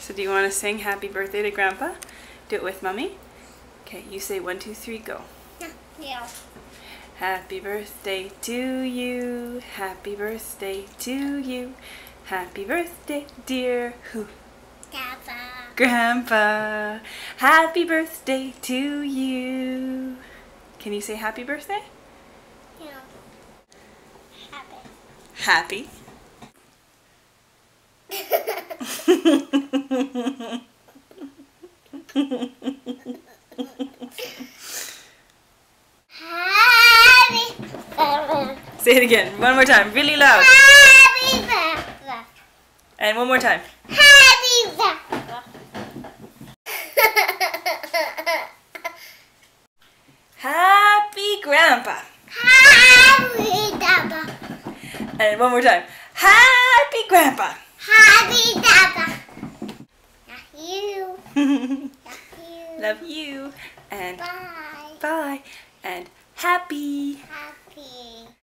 So do you want to sing happy birthday to Grandpa? Do it with Mommy. Okay, you say 1, 2, 3, go. Yeah. Happy birthday to you. Happy birthday to you. Happy birthday, dear who? Grandpa. Grandpa. Happy birthday to you. Can you say happy birthday? Yeah. Happy. Say it again, one more time, really loud. Happy birthday. And one more time. Happy birthday. Happy Grandpa. Happy Grandpa. And one more time. Happy Grandpa. Happy Grandpa. Love you. Love you. Love you. And Bye. bye. And happy. Happy.